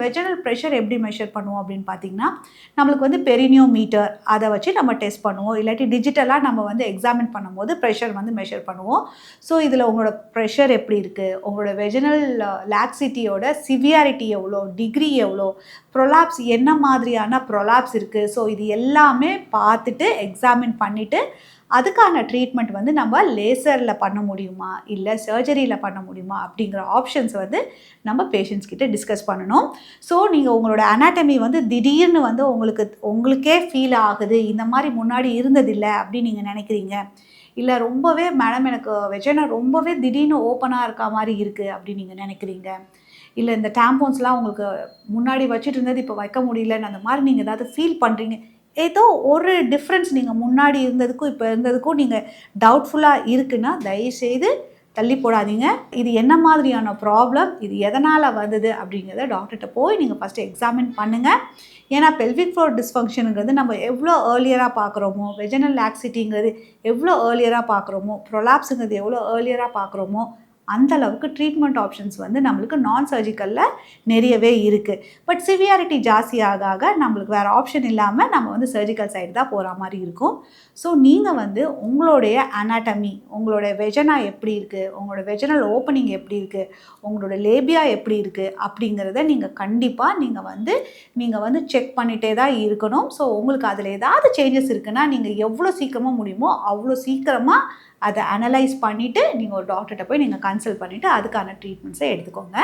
Vaginal pressure எப்படி measure பண்ணுவோம் அப்படின்னு பார்த்தீங்கன்னா, நம்மளுக்கு வந்து பெரினியோமீட்டர் அதை வச்சு நம்ம டெஸ்ட் பண்ணுவோம். இல்லாட்டி டிஜிட்டலாக நம்ம வந்து எக்ஸாமின் பண்ணும்போது ப்ரெஷர் வந்து மெஷர் பண்ணுவோம். ஸோ இதில் உங்களோட ப்ரெஷர் எப்படி இருக்குது, உங்களோட வெஜினல் லாக்ஸிட்டியோட சிவியாரிட்டி எவ்வளோ, டிகிரி எவ்வளோ, ப்ரொலாப்ஸ் என்ன மாதிரியான ப்ரொலாப்ஸ் இருக்குது, ஸோ இது எல்லாமே பார்த்துட்டு எக்ஸாமின் பண்ணிவிட்டு அதுக்கான ட்ரீட்மெண்ட் வந்து நம்ம லேசரில் பண்ண முடியுமா இல்லை சர்ஜரியில் பண்ண முடியுமா அப்படிங்கிற ஆப்ஷன்ஸ் வந்து நம்ம பேஷண்ட்ஸ் கிட்ட டிஸ்கஸ் பண்ணணும். ஸோ நீங்கள் உங்களோட அனாட்டமி வந்து திடீர்னு வந்து உங்களுக்கே ஃபீல் ஆகுது, இந்த மாதிரி முன்னாடி இருந்ததில்லை அப்படின்னு நீங்கள் நினைக்கிறீங்க, இல்லை ரொம்பவே மேடம் எனக்கு வெஜைனா ரொம்பவே திடீர்னு ஓப்பனாக இருக்க மாதிரி இருக்குது அப்படின்னு நீங்கள் நினைக்கிறீங்க, இல்லை இந்த டேம்போன்ஸ்லாம் உங்களுக்கு முன்னாடி வச்சுட்டு இருந்தது இப்போ வைக்க முடியலன்னு அந்த மாதிரி நீங்கள் ஏதாவது ஃபீல் பண்ணுறீங்க, ஏதோ ஒரு டிஃப்ரென்ஸ் நீங்கள் முன்னாடி இருந்ததுக்கும் இப்போ இருந்ததுக்கும் நீங்கள் டவுட்ஃபுல்லாக இருக்குன்னா தயவுசெய்து தள்ளி போடாதீங்க. இது என்ன மாதிரியான ப்ராப்ளம், இது எதனால் வந்தது அப்படிங்கிறத டாக்டர்கிட்ட போய் நீங்கள் ஃபஸ்ட்டு எக்ஸாமின் பண்ணுங்கள். ஏன்னா பெல்விக் ஃப்ளோர் டிஸ்ஃபங்க்ஷனுங்கிறது நம்ம எவ்வளோ ஏர்லியராக பார்க்குறோமோ, வெஜினல் லாக்ஸிட்டிங்கிறது எவ்வளோ ஏர்லியராக பார்க்குறோமோ, ப்ரொலாப்ஸுங்கிறது எவ்வளோ ஏர்லியராக பார்க்குறோமோ அந்த அளவுக்கு ட்ரீட்மெண்ட் ஆப்ஷன்ஸ் வந்து நம்மளுக்கு நான் சர்ஜிக்கலில் நிறையவே இருக்குது. பட் சிவியாரிட்டி ஜாஸ்தி ஆக நம்மளுக்கு வேறு ஆப்ஷன் இல்லாமல் நம்ம வந்து சர்ஜிக்கல் சைடு தான் போகிற மாதிரி இருக்கும். ஸோ நீங்கள் வந்து உங்களுடைய அனாட்டமி, உங்களுடைய வெஜனா எப்படி இருக்குது, உங்களோட வெஜனல் ஓப்பனிங் எப்படி இருக்குது, உங்களோட லேபியா எப்படி இருக்குது அப்படிங்கிறத நீங்கள் வந்து செக் பண்ணிகிட்டே தான் இருக்கணும். ஸோ உங்களுக்கு அதில் ஏதாவது சேஞ்சஸ் இருக்குன்னா நீங்கள் எவ்வளோ சீக்கிரமாக முடியுமோ அவ்வளோ சீக்கிரமாக அதை அனலைஸ் பண்ணிவிட்டு நீங்கள் ஒரு டாக்டர்கிட்ட போய் நீங்கள் கன்சல்ட் பண்ணிவிட்டு அதுக்கான ட்ரீட்மெண்ட்ஸை எடுத்துக்கோங்க.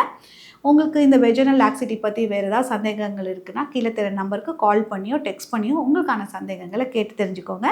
உங்களுக்கு இந்த வெஜினல் லாக்ஸிட்டி பற்றி வேறு ஏதாவது சந்தேகங்கள் இருக்குன்னா கீழே தெரிய நம்பருக்கு கால் பண்ணியோ டெக்ஸ்ட் பண்ணியோ உங்களுக்கான சந்தேகங்களை கேட்டு தெரிஞ்சுக்கோங்க.